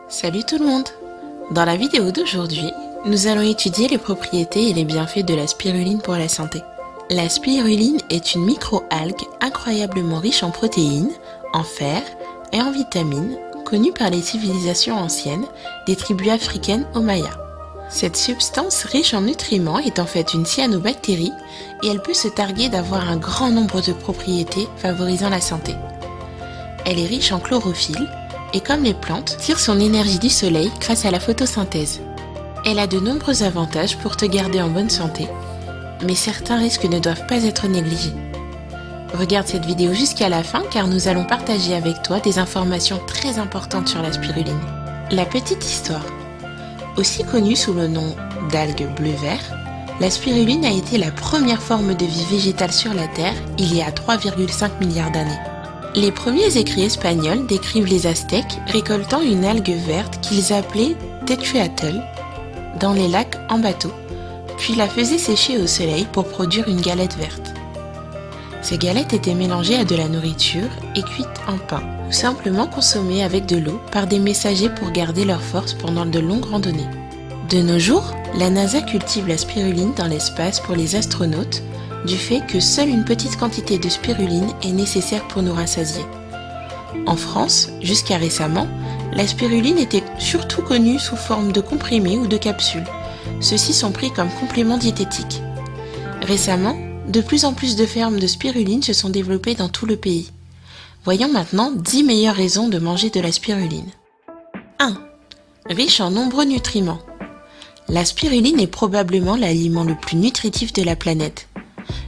Salut tout le monde! Dans la vidéo d'aujourd'hui, nous allons étudier les propriétés et les bienfaits de la spiruline pour la santé. La spiruline est une micro-algue incroyablement riche en protéines, en fer et en vitamines, connue par les civilisations anciennes des tribus africaines aux Mayas. Cette substance riche en nutriments est en fait une cyanobactérie et elle peut se targuer d'avoir un grand nombre de propriétés favorisant la santé. Elle est riche en chlorophylle et comme les plantes, tire son énergie du soleil grâce à la photosynthèse. Elle a de nombreux avantages pour te garder en bonne santé, mais certains risques ne doivent pas être négligés. Regarde cette vidéo jusqu'à la fin car nous allons partager avec toi des informations très importantes sur la spiruline. La petite histoire. Aussi connue sous le nom d'algue bleu-vert, la spiruline a été la première forme de vie végétale sur la Terre il y a 3,5 milliards d'années. Les premiers écrits espagnols décrivent les Aztèques récoltant une algue verte qu'ils appelaient tetuatl dans les lacs en bateau, puis la faisaient sécher au soleil pour produire une galette verte. Ces galettes étaient mélangées à de la nourriture et cuites en pain, ou simplement consommées avec de l'eau par des messagers pour garder leur force pendant de longues randonnées. De nos jours, la NASA cultive la spiruline dans l'espace pour les astronautes, du fait que seule une petite quantité de spiruline est nécessaire pour nous rassasier. En France, jusqu'à récemment, la spiruline était surtout connue sous forme de comprimés ou de capsules. Ceux-ci sont pris comme compléments diététiques. Récemment, de plus en plus de fermes de spiruline se sont développées dans tout le pays. Voyons maintenant 10 meilleures raisons de manger de la spiruline. 1. Riche en nombreux nutriments. La spiruline est probablement l'aliment le plus nutritif de la planète.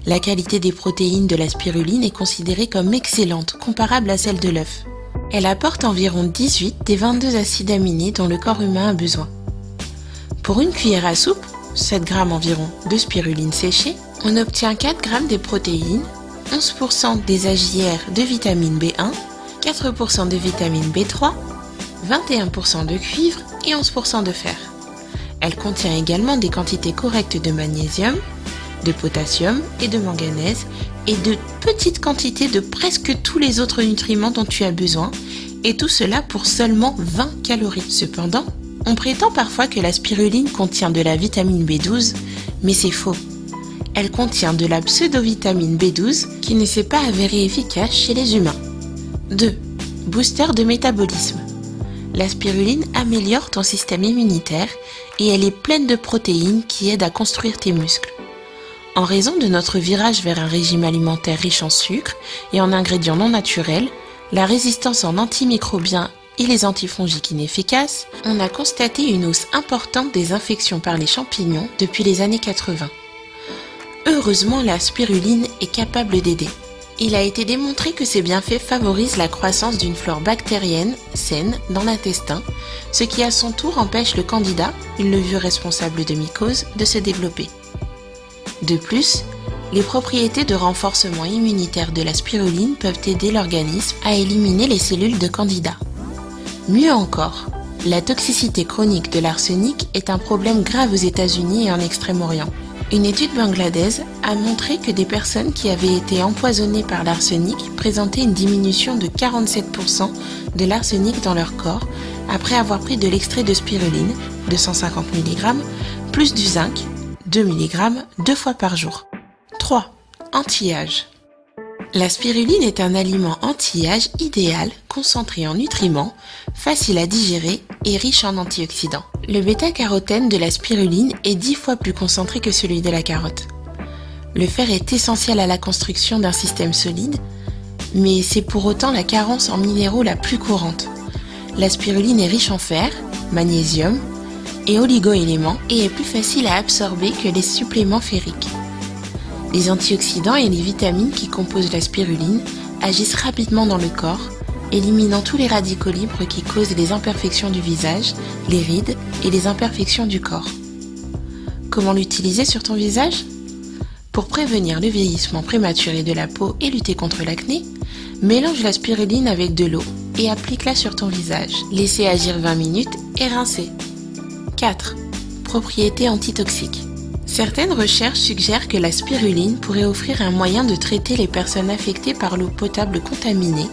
La qualité des protéines de la spiruline est considérée comme excellente, comparable à celle de l'œuf. Elle apporte environ 18 des 22 acides aminés dont le corps humain a besoin. Pour une cuillère à soupe, 7 g environ de spiruline séchée, on obtient 4 g des protéines, 11% des AJR de vitamine B1, 4% de vitamine B3, 21% de cuivre et 11% de fer. Elle contient également des quantités correctes de magnésium, de potassium et de manganèse et de petites quantités de presque tous les autres nutriments dont tu as besoin et tout cela pour seulement 20 calories. Cependant, on prétend parfois que la spiruline contient de la vitamine B12, mais c'est faux. Elle contient de la pseudovitamine B12 qui ne s'est pas avérée efficace chez les humains. 2. Booster de métabolisme. La spiruline améliore ton système immunitaire et elle est pleine de protéines qui aident à construire tes muscles. En raison de notre virage vers un régime alimentaire riche en sucre et en ingrédients non naturels, la résistance en antimicrobiens et les antifongiques inefficaces, on a constaté une hausse importante des infections par les champignons depuis les années 80. Heureusement, la spiruline est capable d'aider. Il a été démontré que ces bienfaits favorisent la croissance d'une flore bactérienne saine dans l'intestin, ce qui à son tour empêche le candida, une levure responsable de mycoses, de se développer. De plus, les propriétés de renforcement immunitaire de la spiruline peuvent aider l'organisme à éliminer les cellules de candida. Mieux encore, la toxicité chronique de l'arsenic est un problème grave aux États-Unis et en Extrême-Orient. Une étude bangladaise a montré que des personnes qui avaient été empoisonnées par l'arsenic présentaient une diminution de 47% de l'arsenic dans leur corps après avoir pris de l'extrait de spiruline, 250 mg, plus du zinc, 2 mg, 2 fois par jour. 3. Anti-âge. La spiruline est un aliment anti-âge idéal, concentré en nutriments, facile à digérer et riche en antioxydants. Le bêta-carotène de la spiruline est 10 fois plus concentré que celui de la carotte. Le fer est essentiel à la construction d'un système solide, mais c'est pour autant la carence en minéraux la plus courante. La spiruline est riche en fer, magnésium et oligo-éléments et est plus facile à absorber que les suppléments ferriques. Les antioxydants et les vitamines qui composent la spiruline agissent rapidement dans le corps, éliminant tous les radicaux libres qui causent les imperfections du visage, les rides et les imperfections du corps. Comment l'utiliser sur ton visage? Pour prévenir le vieillissement prématuré de la peau et lutter contre l'acné, mélange la spiruline avec de l'eau et applique-la sur ton visage. Laissez agir 20 minutes et rincez. 4. Propriétés antitoxiques. Certaines recherches suggèrent que la spiruline pourrait offrir un moyen de traiter les personnes affectées par l'eau potable contaminée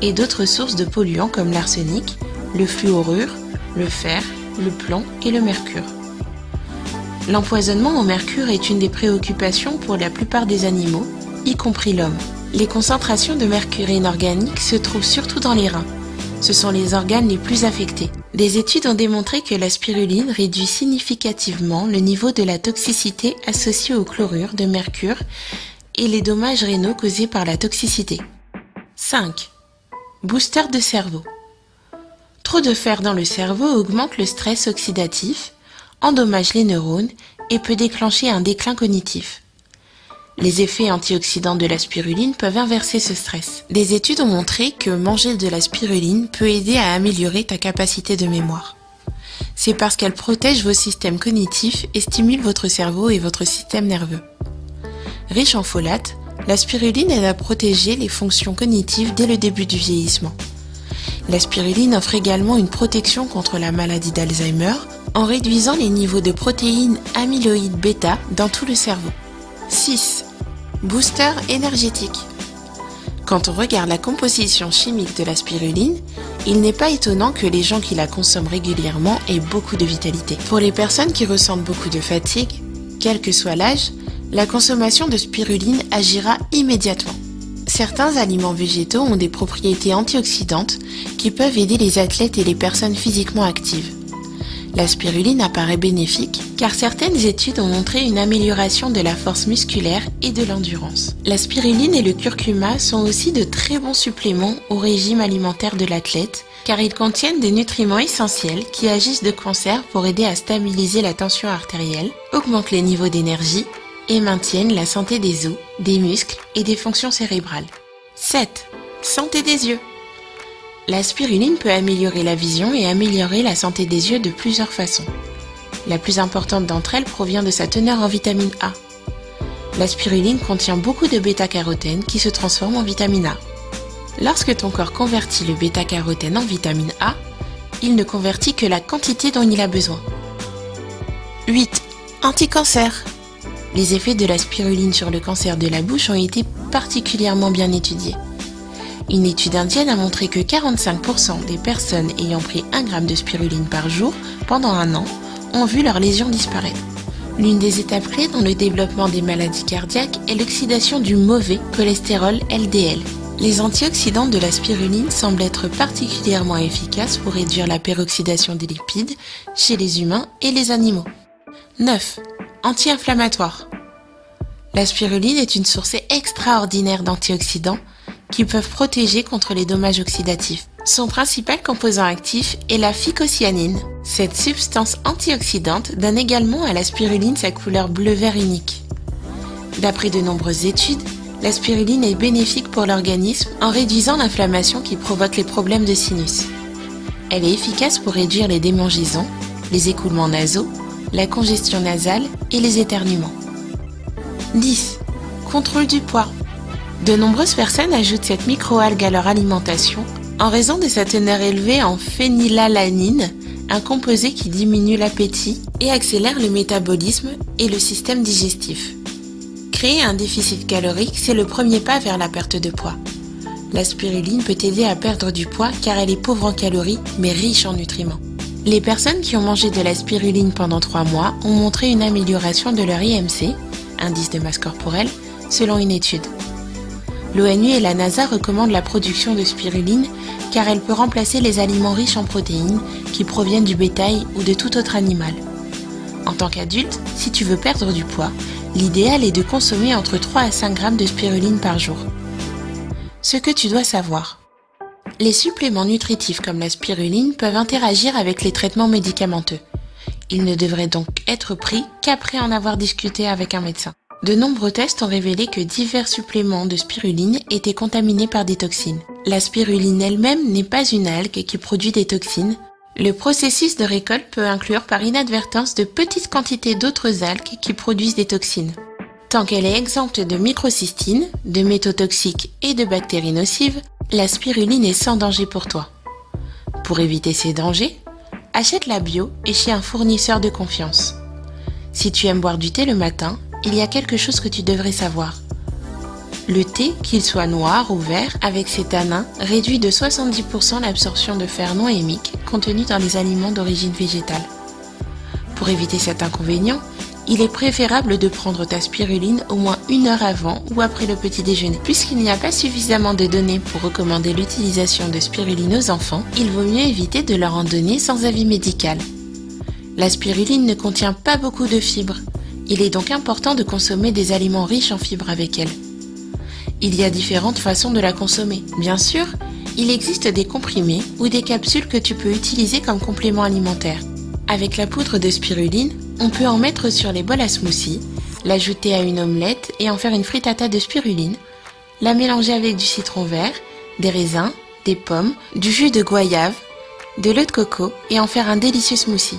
et d'autres sources de polluants comme l'arsenic, le fluorure, le fer, le plomb et le mercure. L'empoisonnement au mercure est une des préoccupations pour la plupart des animaux, y compris l'homme. Les concentrations de mercure inorganique se trouvent surtout dans les reins. Ce sont les organes les plus affectés. Des études ont démontré que la spiruline réduit significativement le niveau de la toxicité associée au chlorure de mercure et les dommages rénaux causés par la toxicité. 5. Booster de cerveau. Trop de fer dans le cerveau augmente le stress oxydatif, endommage les neurones et peut déclencher un déclin cognitif. Les effets antioxydants de la spiruline peuvent inverser ce stress. Des études ont montré que manger de la spiruline peut aider à améliorer ta capacité de mémoire. C'est parce qu'elle protège vos systèmes cognitifs et stimule votre cerveau et votre système nerveux. Riche en folate, la spiruline aide à protéger les fonctions cognitives dès le début du vieillissement. La spiruline offre également une protection contre la maladie d'Alzheimer en réduisant les niveaux de protéines amyloïdes bêta dans tout le cerveau. 6. Booster énergétique. Quand on regarde la composition chimique de la spiruline, il n'est pas étonnant que les gens qui la consomment régulièrement aient beaucoup de vitalité. Pour les personnes qui ressentent beaucoup de fatigue, quel que soit l'âge, la consommation de spiruline agira immédiatement. Certains aliments végétaux ont des propriétés antioxydantes qui peuvent aider les athlètes et les personnes physiquement actives. La spiruline apparaît bénéfique car certaines études ont montré une amélioration de la force musculaire et de l'endurance. La spiruline et le curcuma sont aussi de très bons suppléments au régime alimentaire de l'athlète car ils contiennent des nutriments essentiels qui agissent de concert pour aider à stabiliser la tension artérielle, augmentent les niveaux d'énergie et maintiennent la santé des os, des muscles et des fonctions cérébrales. 7. Santé des yeux. La spiruline peut améliorer la vision et améliorer la santé des yeux de plusieurs façons. La plus importante d'entre elles provient de sa teneur en vitamine A. La spiruline contient beaucoup de bêta-carotène qui se transforme en vitamine A. Lorsque ton corps convertit le bêta-carotène en vitamine A, il ne convertit que la quantité dont il a besoin. 8. Anti-cancer. Les effets de la spiruline sur le cancer de la bouche ont été particulièrement bien étudiés. Une étude indienne a montré que 45% des personnes ayant pris 1 gramme de spiruline par jour pendant 1 an ont vu leurs lésions disparaître. L'une des étapes clés dans le développement des maladies cardiaques est l'oxydation du mauvais cholestérol LDL. Les antioxydants de la spiruline semblent être particulièrement efficaces pour réduire la peroxydation des lipides chez les humains et les animaux. 9. Anti-inflammatoire. La spiruline est une source extraordinaire d'antioxydants qui peuvent protéger contre les dommages oxydatifs. Son principal composant actif est la phycocyanine. Cette substance antioxydante donne également à la spiruline sa couleur bleu-vert unique. D'après de nombreuses études, la spiruline est bénéfique pour l'organisme en réduisant l'inflammation qui provoque les problèmes de sinus. Elle est efficace pour réduire les démangeaisons, les écoulements nasaux, la congestion nasale et les éternuements. 10. Contrôle du poids. De nombreuses personnes ajoutent cette microalgue à leur alimentation en raison de sa teneur élevée en phénylalanine, un composé qui diminue l'appétit et accélère le métabolisme et le système digestif. Créer un déficit calorique, c'est le premier pas vers la perte de poids. La spiruline peut aider à perdre du poids car elle est pauvre en calories mais riche en nutriments. Les personnes qui ont mangé de la spiruline pendant 3 mois ont montré une amélioration de leur IMC, indice de masse corporelle, selon une étude. L'ONU et la NASA recommandent la production de spiruline car elle peut remplacer les aliments riches en protéines qui proviennent du bétail ou de tout autre animal. En tant qu'adulte, si tu veux perdre du poids, l'idéal est de consommer entre 3 à 5 grammes de spiruline par jour. Ce que tu dois savoir. Les suppléments nutritifs comme la spiruline peuvent interagir avec les traitements médicamenteux. Ils ne devraient donc être pris qu'après en avoir discuté avec un médecin. De nombreux tests ont révélé que divers suppléments de spiruline étaient contaminés par des toxines. La spiruline elle-même n'est pas une algue qui produit des toxines. Le processus de récolte peut inclure par inadvertance de petites quantités d'autres algues qui produisent des toxines. Tant qu'elle est exempte de microcystine, de métaux toxiques et de bactéries nocives, la spiruline est sans danger pour toi. Pour éviter ces dangers, achète-la bio et chez un fournisseur de confiance. Si tu aimes boire du thé le matin, il y a quelque chose que tu devrais savoir. Le thé, qu'il soit noir ou vert, avec ses tanins, réduit de 70% l'absorption de fer non hémique contenu dans les aliments d'origine végétale. Pour éviter cet inconvénient, il est préférable de prendre ta spiruline au moins 1 heure avant ou après le petit déjeuner. Puisqu'il n'y a pas suffisamment de données pour recommander l'utilisation de spiruline aux enfants, il vaut mieux éviter de leur en donner sans avis médical. La spiruline ne contient pas beaucoup de fibres. Il est donc important de consommer des aliments riches en fibres avec elle. Il y a différentes façons de la consommer. Bien sûr, il existe des comprimés ou des capsules que tu peux utiliser comme complément alimentaire. Avec la poudre de spiruline, on peut en mettre sur les bols à smoothie, l'ajouter à une omelette et en faire une frittata de spiruline, la mélanger avec du citron vert, des raisins, des pommes, du jus de goyave, de l'eau de coco et en faire un délicieux smoothie.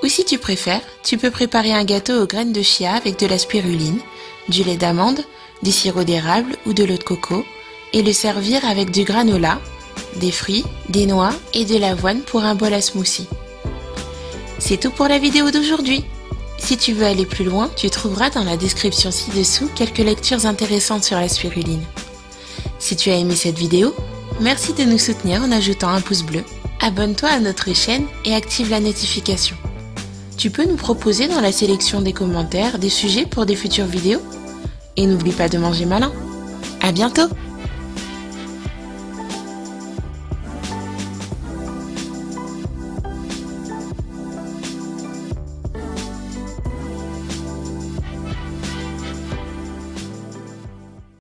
Ou si tu préfères, tu peux préparer un gâteau aux graines de chia avec de la spiruline, du lait d'amande, du sirop d'érable ou de l'eau de coco et le servir avec du granola, des fruits, des noix et de l'avoine pour un bol à smoothie. C'est tout pour la vidéo d'aujourd'hui. Si tu veux aller plus loin, tu trouveras dans la description ci-dessous quelques lectures intéressantes sur la spiruline. Si tu as aimé cette vidéo, merci de nous soutenir en ajoutant un pouce bleu, abonne-toi à notre chaîne et active la notification. Tu peux nous proposer dans la sélection des commentaires des sujets pour des futures vidéos. Et n'oublie pas de manger malin. À bientôt!